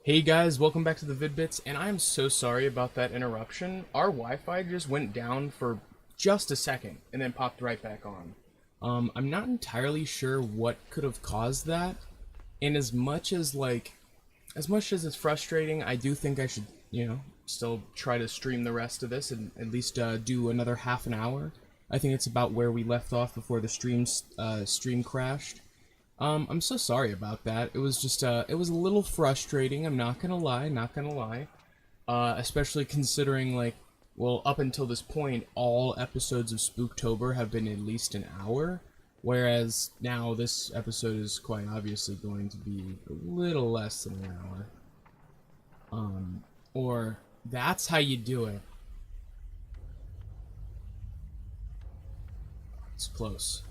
Hey guys, welcome back to the Vid-Bits, and I am so sorry about that interruption. Our Wi-Fi just went down for just a second, and then popped right back on. I'm not entirely sure what could have caused that, and as much as it's frustrating, I do think I should, still try to stream the rest of this and at least do another half an hour. I think it's about where we left off before the stream crashed. I'm so sorry about that. It was just, it was a little frustrating. I'm not gonna lie, not gonna lie. Especially considering, like, well, up until this point, all episodes of SpookTober have been at least an hour, whereas now this episode is quite obviously going to be a little less than an hour. Or that's how you do it. It's close.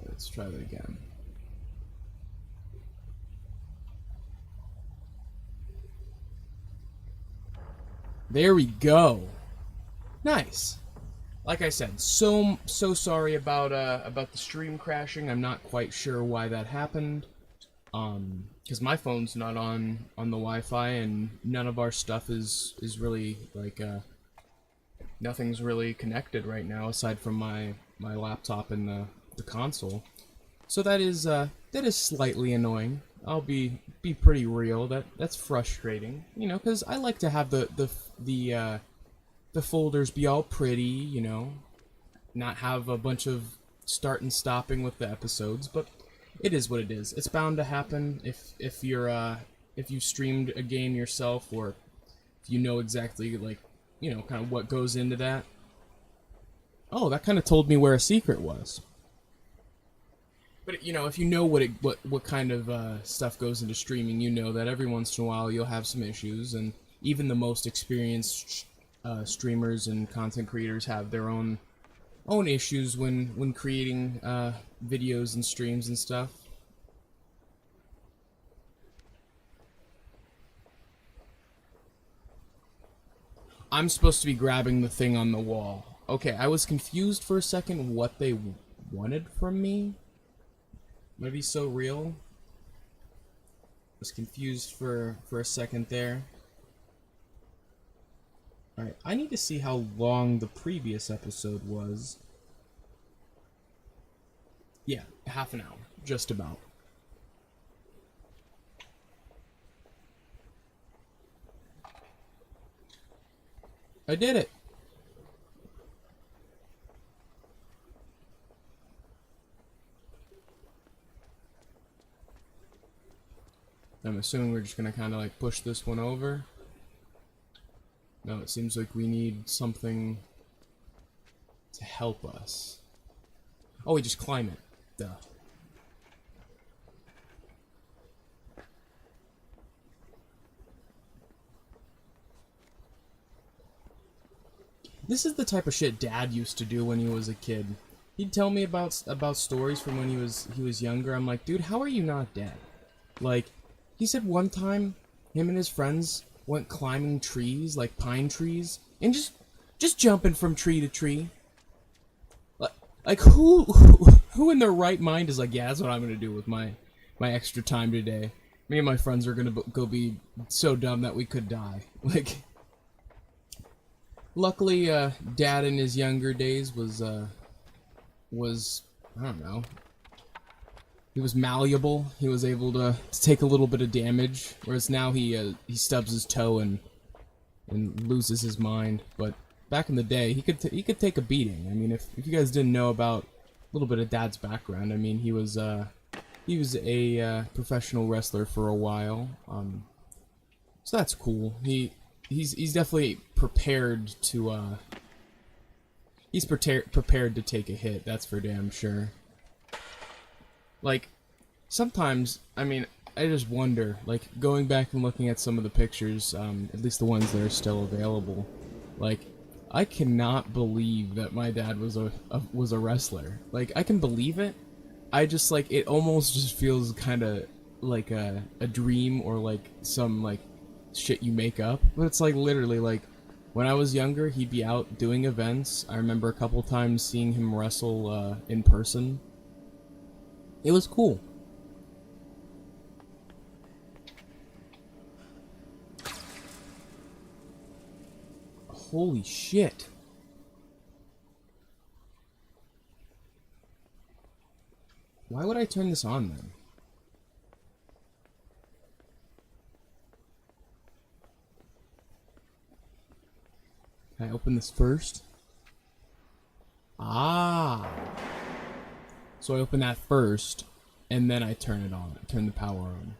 Let's try that again. There we go. Nice. Like I said, so sorry about the stream crashing. I'm not quite sure why that happened. Because my phone's not on the Wi-Fi, and none of our stuff is really like nothing's really connected right now aside from my laptop and the console. So that is slightly annoying. I'll be pretty real. That's frustrating, because I like to have the folders be all pretty, not have a bunch of start and stopping with the episodes, but it is what it is. It's bound to happen if you streamed a game yourself, or if you know exactly, like, kind of what goes into that. Oh, that kind of told me where a secret was. But if you know what kind of stuff goes into streaming, you know that every once in a while you'll have some issues, and even the most experienced streamers and content creators have their own issues when creating videos and streams and stuff. I'm supposed to be grabbing the thing on the wall. Okay, I was confused for a second what they wanted from me. Maybe so real. Was confused for a second there. Alright, I need to see how long the previous episode was. Yeah, half an hour. Just about. I did it! I'm assuming we're just gonna kind of like push this one over. No, it seems like we need something to help us. Oh, we just climb it. Duh. This is the type of shit Dad used to do when he was a kid. He'd tell me about stories from when he was younger. I'm like, dude, how are you not dead? Like, he said one time, him and his friends went climbing trees, like pine trees, and just jumping from tree to tree. Like who in their right mind is like, yeah, that's what I'm gonna do with my extra time today. Me and my friends are gonna go be so dumb that we could die. Like, luckily, Dad in his younger days was I don't know. He was malleable. He was able to take a little bit of damage, whereas now he stubs his toe and loses his mind. But back in the day, he could take a beating. I mean, if you guys didn't know about a little bit of Dad's background, I mean, he was a professional wrestler for a while. So that's cool. He's definitely prepared to he's prepared to take a hit. That's for damn sure. Like, sometimes, I mean, I just wonder, like, going back and looking at some of the pictures, at least the ones that are still available, like, I cannot believe that my dad was a wrestler. Like, I can believe it. I just, like, it almost just feels kind of like a dream, or like some, like, shit you make up. But it's like, literally, like, when I was younger, he'd be out doing events. I remember a couple times seeing him wrestle in person. It was cool. Holy shit. Why would I turn this on then? Can I open this first? Ah. So I open that first, and then I turn it on. I turn the power on.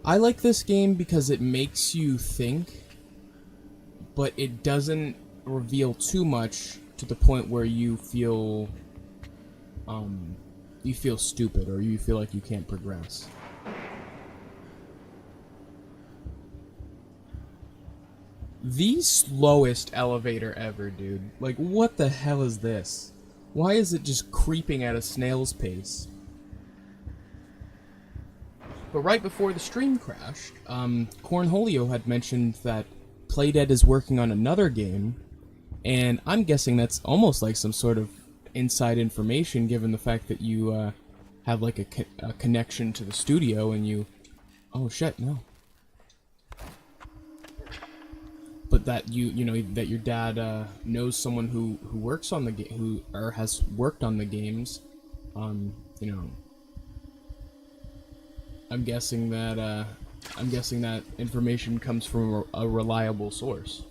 I like this game because it makes you think, but it doesn't reveal too much to the point where you feel stupid or you feel like you can't progress. The slowest elevator ever, dude. Like, what the hell is this? Why is it just creeping at a snail's pace? But right before the stream crashed, Cornholio had mentioned that Playdead is working on another game, and I'm guessing that's almost like some sort of inside information, given the fact that you have like a connection to the studio, and you... Oh shit, no. But that you know that your dad knows someone who works on the game, or has worked on the games. You know, I'm guessing that information comes from a reliable source.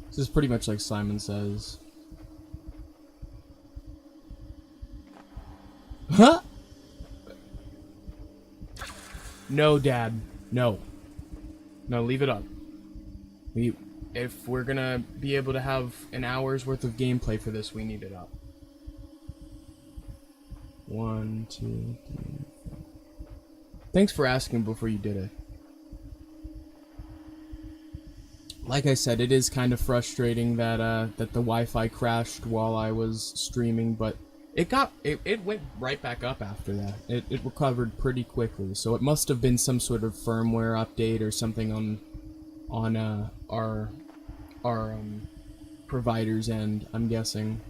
This is pretty much like Simon Says. Huh? No, Dad. No. No, leave it up. If we're gonna be able to have an hour's worth of gameplay for this, we need it up. 1, 2, 3, 4. Thanks for asking before you did it. Like I said, it is kind of frustrating that that the Wi-Fi crashed while I was streaming, but it went right back up after that. It recovered pretty quickly, so it must have been some sort of firmware update or something on our provider's end, I'm guessing.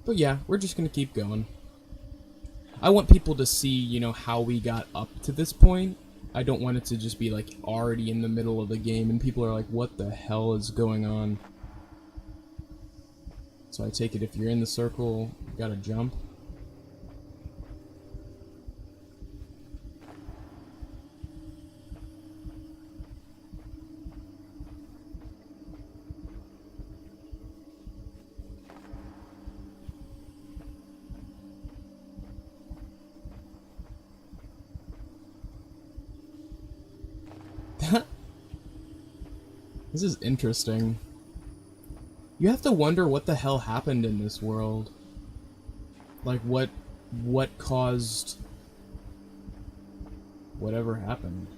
But yeah, we're just gonna keep going. I want people to see, you know, how we got up to this point. I don't want it to just be like already in the middle of the game and people are like, what the hell is going on? So I take it if you're in the circle, you gotta jump. This is interesting. You have to wonder what the hell happened in this world. Like, what caused whatever happened.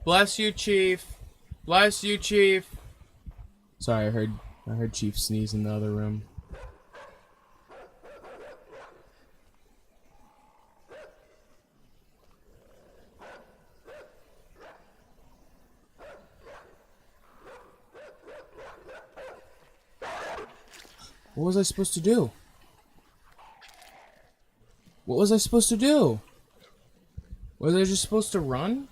Bless you, Chief. Bless you, Chief. Sorry, I heard Chief sneeze in the other room. What was I supposed to do? What was I supposed to do? Was I just supposed to run?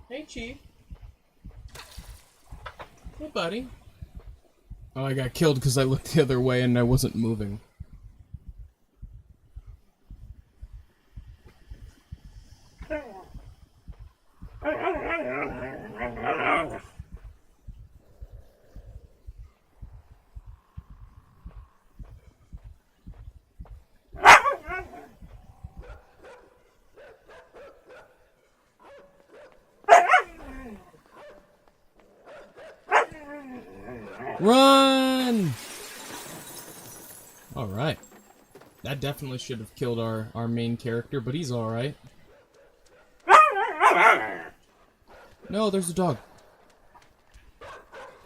Hey, Chief. Hey, buddy. Oh, I got killed because I looked the other way and I wasn't moving. Run! Alright. That definitely should have killed our main character, but he's alright. No, there's a dog.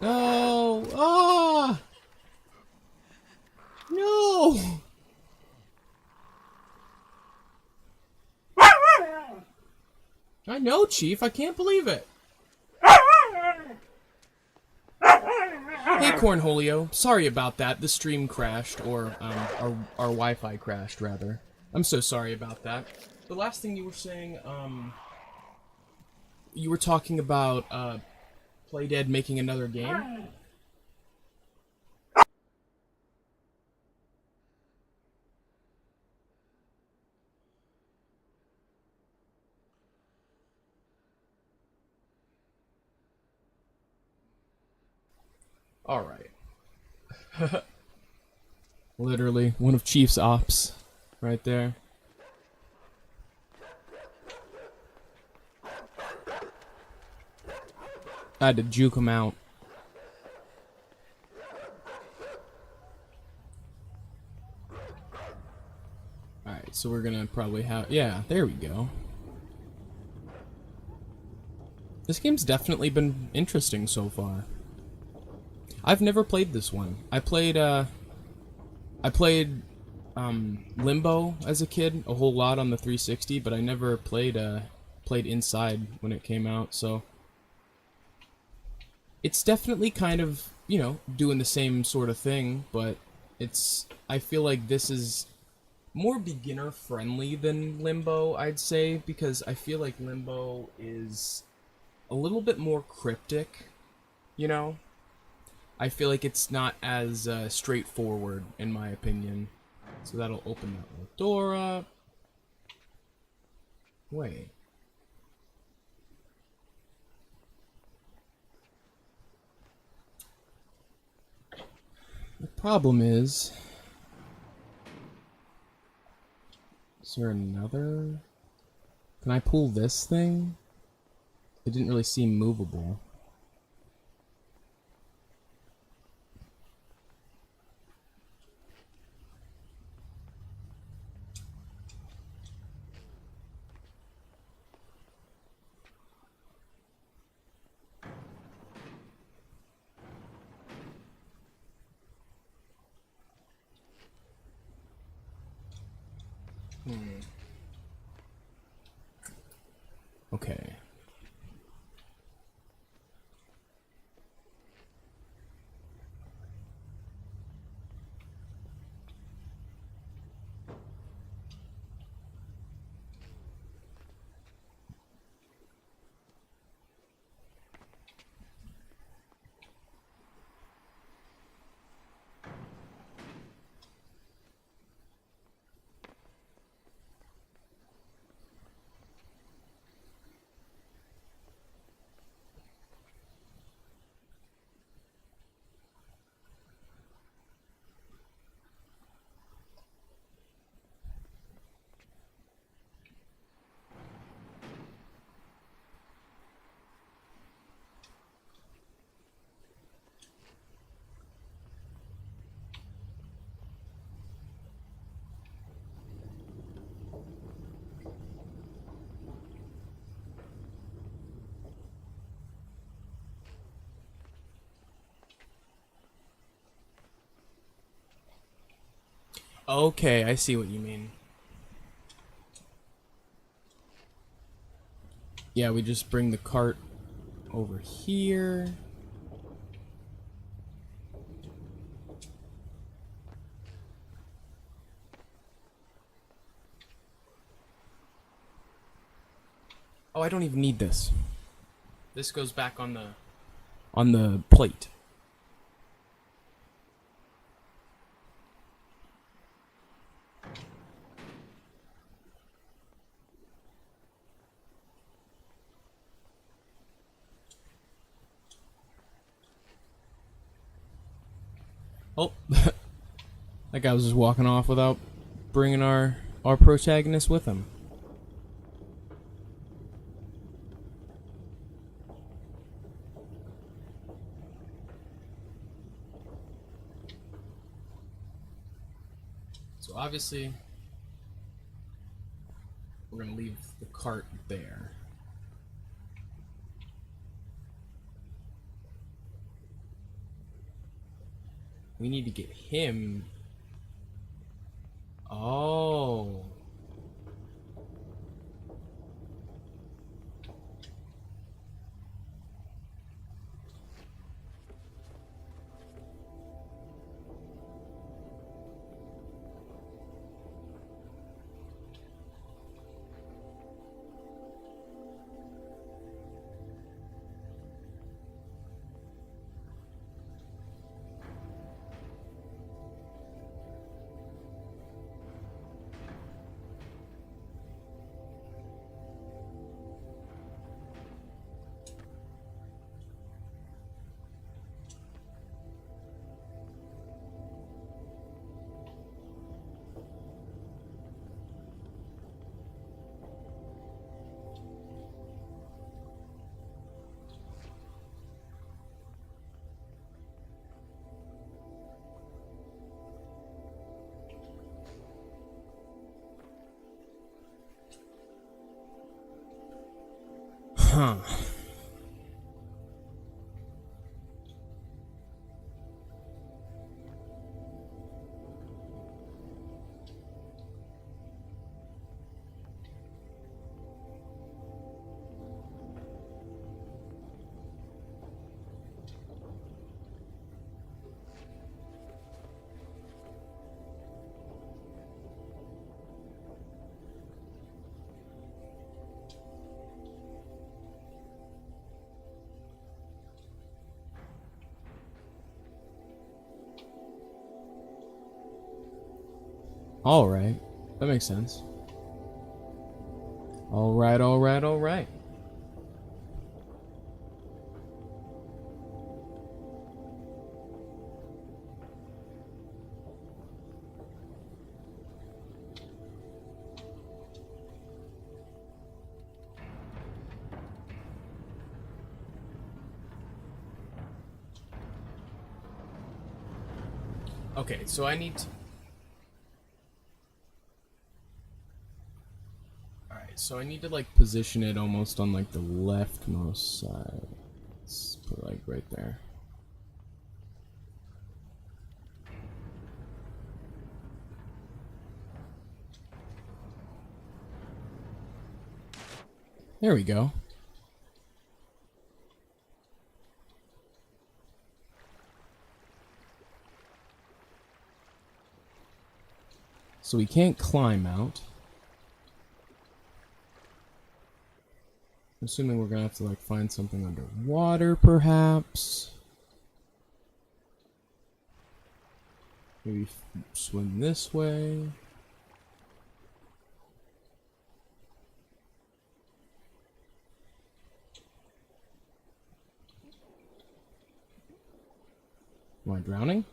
No! Ah! No! I know, Chief. I can't believe it. Hey, Cornholio. Sorry about that. The stream crashed, or our Wi-Fi crashed, rather. I'm so sorry about that. The last thing you were saying, you were talking about Playdead making another game? Alright. Literally, one of Chief's ops. Right there. I had to juke him out. Alright, so we're gonna probably have... Yeah, there we go. This game's definitely been interesting so far. I've never played this one. I played Limbo as a kid a whole lot on the 360, but I never played Inside when it came out, so it's definitely kind of, you know, doing the same sort of thing, but I feel like this is more beginner friendly than Limbo, I'd say, because I feel like Limbo is a little bit more cryptic, you know? I feel like it's not as straightforward, in my opinion. So that'll open that little door up. Wait. The problem is there another? Can I pull this thing? It didn't really seem movable. Okay. Okay, I see what you mean. Yeah, we just bring the cart over here. Oh, I don't even need this. This goes back on the plate. Oh, that guy was just walking off without bringing our protagonist with him. So obviously, we're gonna leave the cart there. We need to get him. Oh. Huh. Alright. That makes sense. Alright, alright, alright. Okay, so I need to... Alright, so I need to, like, position it almost on, like, the leftmost side. Let's put it, like, right there. There we go. So we can't climb out. I'm assuming we're gonna have to, like, find something underwater, perhaps. Maybe swim this way. Am I drowning?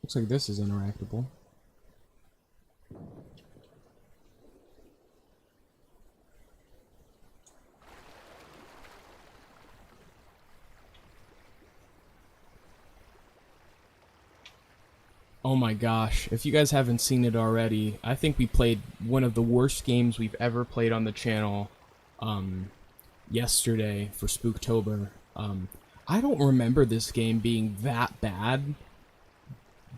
Looks like this is interactable. Oh my gosh, if you guys haven't seen it already, I think we played one of the worst games we've ever played on the channel yesterday for SpookTober. I don't remember this game being that bad,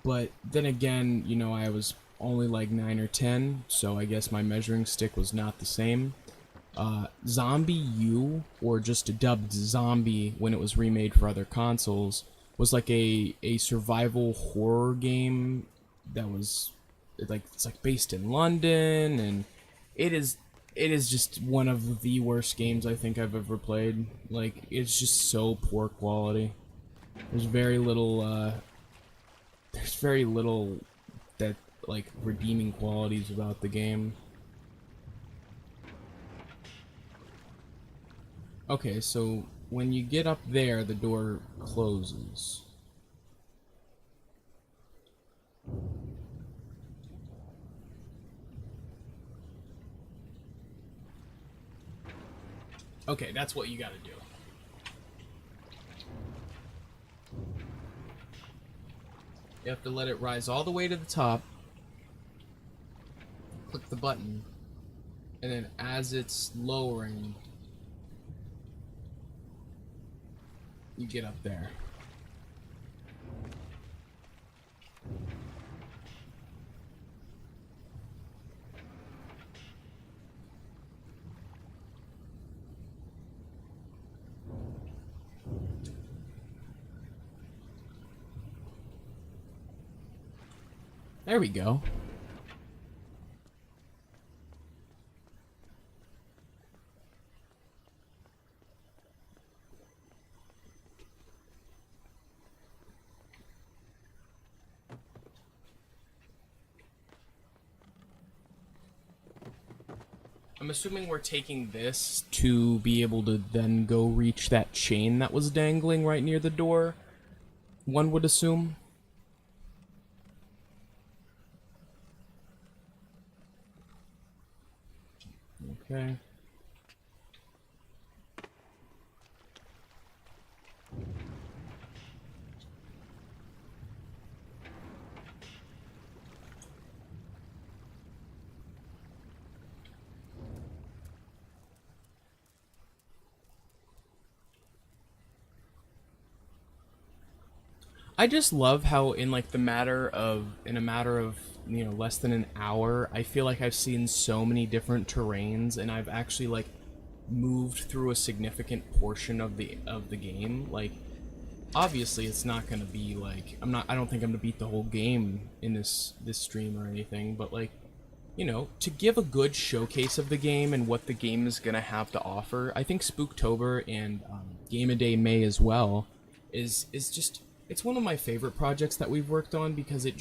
But then again, you know, I was only like 9 or 10, so I guess my measuring stick was not the same. Zombie U, or just dubbed Zombie when it was remade for other consoles, was like a survival horror game that was like, it's like based in London, and it is it is just one of the worst games I think I've ever played. Like, it's just so poor quality. There's very little there's very little that like redeeming qualities about the game. Okay, so when you get up there, the door closes. Okay, that's what you gotta do. You have to let it rise all the way to the top. Click the button. And then as it's lowering, you get up there. There we go. I'm assuming we're taking this to be able to then go reach that chain that was dangling right near the door. One would assume. Okay. I just love how in like in a matter of, you know, less than an hour, I feel like I've seen so many different terrains, and I've actually like moved through a significant portion of the game. Like, obviously it's not going to be like, I don't think I'm going to beat the whole game in this stream or anything, but like, you know, to give a good showcase of the game and what the game is going to have to offer, I think SpookTober and Game a Day May as well is just, it's one of my favorite projects that we've worked on, because it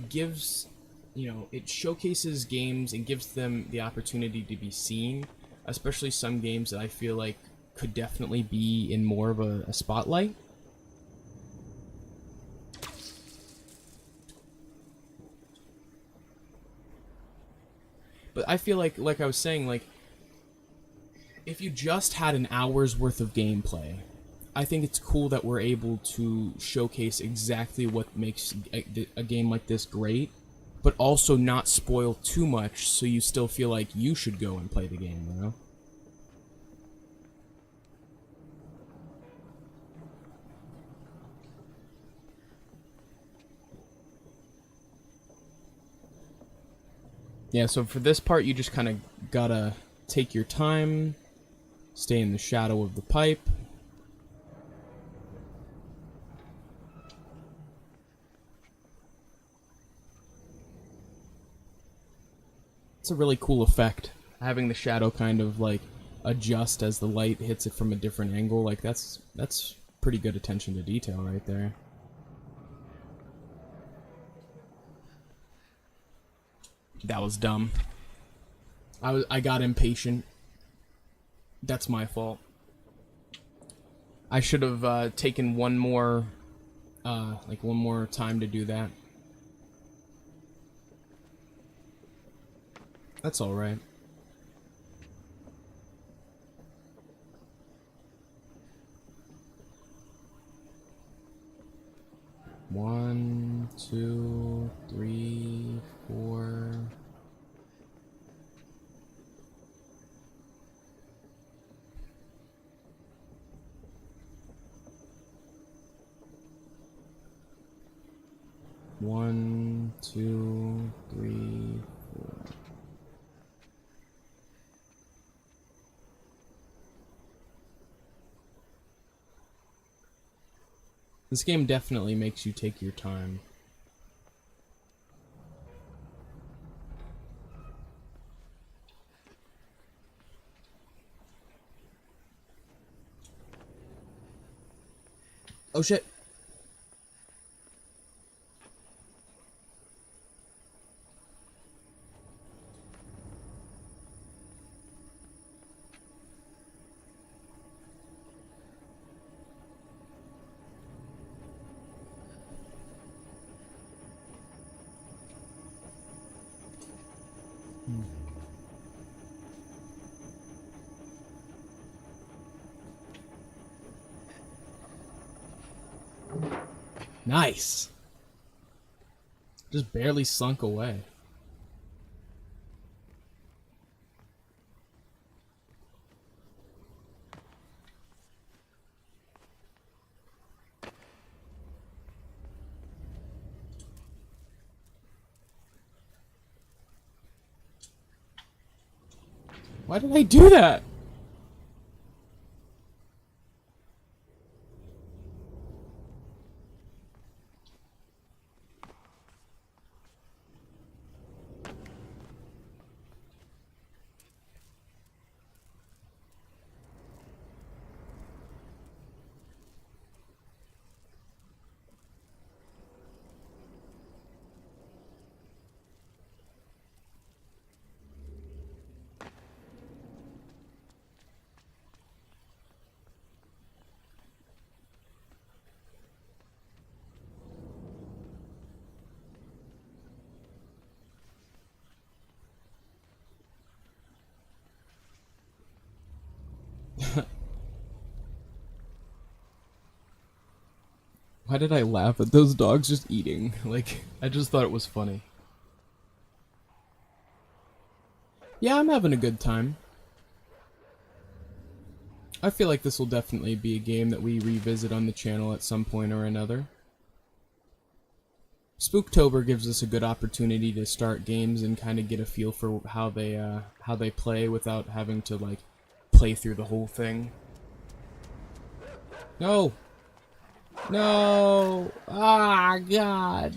gives, you know, it showcases games and gives them the opportunity to be seen, especially some games that I feel like could definitely be in more of a spotlight. But I feel like I was saying, like, if you just had an hour's worth of gameplay, I think it's cool that we're able to showcase exactly what makes a game like this great, but also not spoil too much so you still feel like you should go and play the game, you know? Yeah, so for this part, you just kind of gotta take your time, stay in the shadow of the pipe. It's a really cool effect, having the shadow kind of like adjust as the light hits it from a different angle. Like, that's pretty good attention to detail right there. That was dumb. I got impatient. That's my fault. I should have taken one more time to do that. That's all right. One, two, three, four. 1, 2, 3, 4. This game definitely makes you take your time. Oh shit. Nice. Just barely slunk away. Why did I do that? Why did I laugh at those dogs just eating? Like, I just thought it was funny. Yeah, I'm having a good time. I feel like this will definitely be a game that we revisit on the channel at some point or another. SpookTober gives us a good opportunity to start games and kind of get a feel for how they play without having to, like, play through the whole thing. No! No! Ah, God!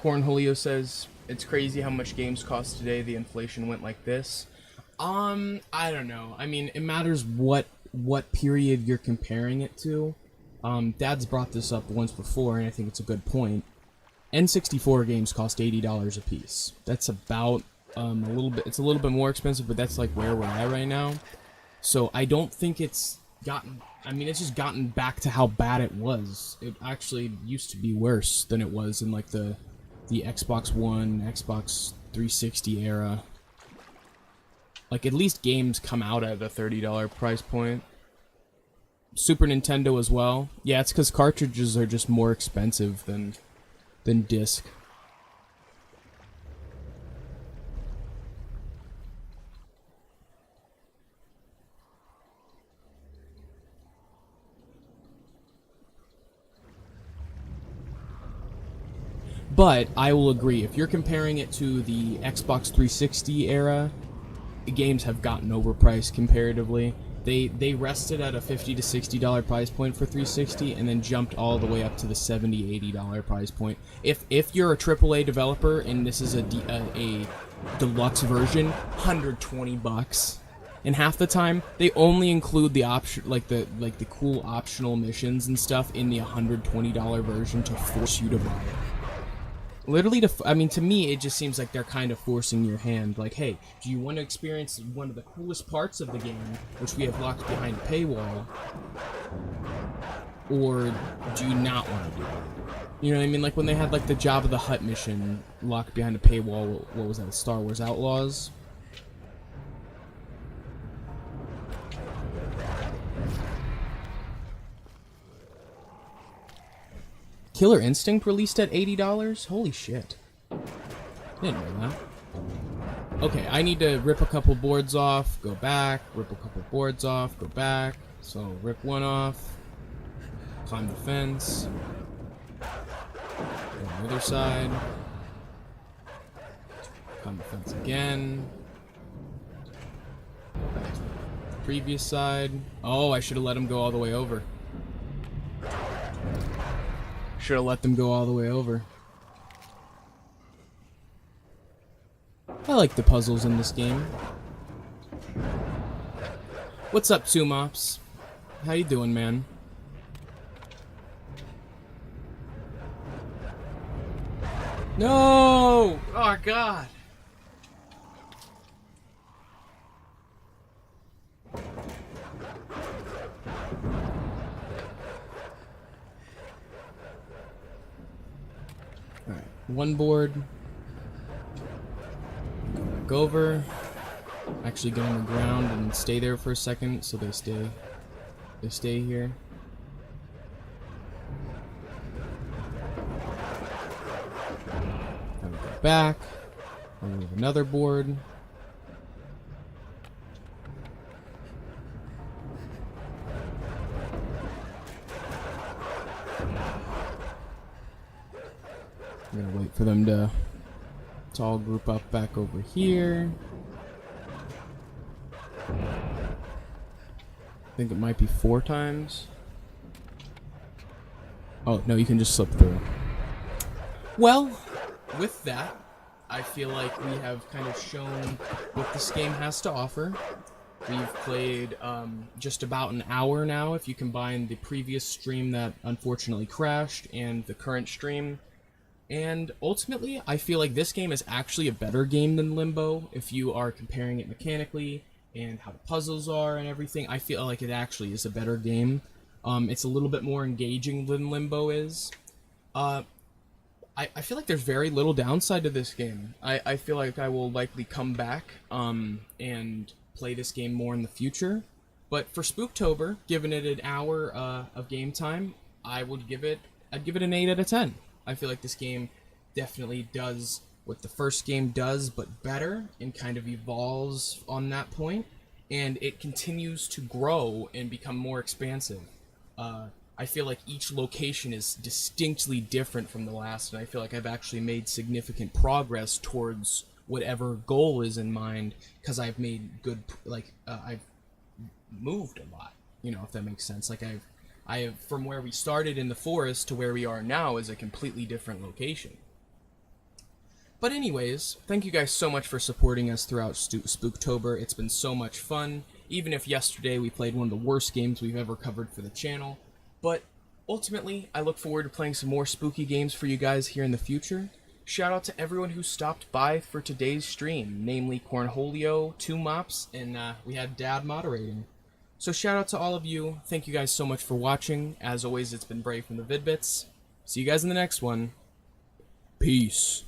Cornholio says, it's crazy how much games cost today, the inflation went like this. I don't know. I mean, it matters what period you're comparing it to. Dad's brought this up once before, and I think it's a good point. N64 games cost $80 a piece. That's about, it's a little bit more expensive, but that's like where we're at right now. So I don't think it's gotten, I mean, it's just gotten back to how bad it was. It actually used to be worse than it was in, like, the Xbox One, Xbox 360 era. Like, at least games come out at a $30 price point. Super Nintendo as well. Yeah, it's because cartridges are just more expensive than disc. But I will agree, if you're comparing it to the Xbox 360 era, games have gotten overpriced comparatively. They rested at a $50 to $60 price point for 360 and then jumped all the way up to the $70, $80 price point. If you're a AAA developer and this is a deluxe version, $120. And half the time they only include the option, like the cool optional missions and stuff in the $120 version to force you to buy it. Literally, I mean, to me, it just seems like they're kind of forcing your hand. Like, hey, do you want to experience one of the coolest parts of the game, which we have locked behind a paywall, or do you not want to do it? You know what I mean? Like, when they had, like, the Jabba the Hutt mission locked behind a paywall, what was that, Star Wars Outlaws? Killer Instinct released at $80? Holy shit. Didn't know that. Okay, I need to rip a couple boards off, go back, rip a couple boards off, go back. So, rip one off, climb the fence, go on the other side, climb the fence again, back to the previous side. Oh, I should have let him go all the way over. Should have let them go all the way over. I like the puzzles in this game. What's up, Sumops? How you doing, man? No! Oh, God. Alright, one board. Go back over. Actually get on the ground and stay there for a second so they stay here. Then we go back. Remove another board. I'm gonna wait for them to all group up back over here. I think it might be 4 times. Oh, no, you can just slip through. Well, with that, I feel like we have kind of shown what this game has to offer. We've played just about an hour now, if you combine the previous stream that unfortunately crashed and the current stream. And ultimately, I feel like this game is actually a better game than Limbo, if you are comparing it mechanically and how the puzzles are and everything. I feel like it actually is a better game. It's a little bit more engaging than Limbo is. I feel like there's very little downside to this game. I feel like I will likely come back and play this game more in the future. But for Spooktober, giving it an hour of game time, I'd give it an 8 out of 10. I feel like this game definitely does what the first game does, but better, and kind of evolves on that point, and it continues to grow and become more expansive. I feel like each location is distinctly different from the last, and I feel like I've actually made significant progress towards whatever goal is in mind, because I've made good, I've moved a lot, if that makes sense. Like, I have, from where we started in the forest to where we are now is a completely different location. But anyways, thank you guys so much for supporting us throughout Spooktober. It's been so much fun, even if yesterday we played one of the worst games we've ever covered for the channel. But ultimately, I look forward to playing some more spooky games for you guys here in the future. Shout out to everyone who stopped by for today's stream, namely Cornholio, 2Mops, and we had Dad moderating. So shout out to all of you. Thank you guys so much for watching. As always, it's been Brave from the Vid-Bits. See you guys in the next one. Peace.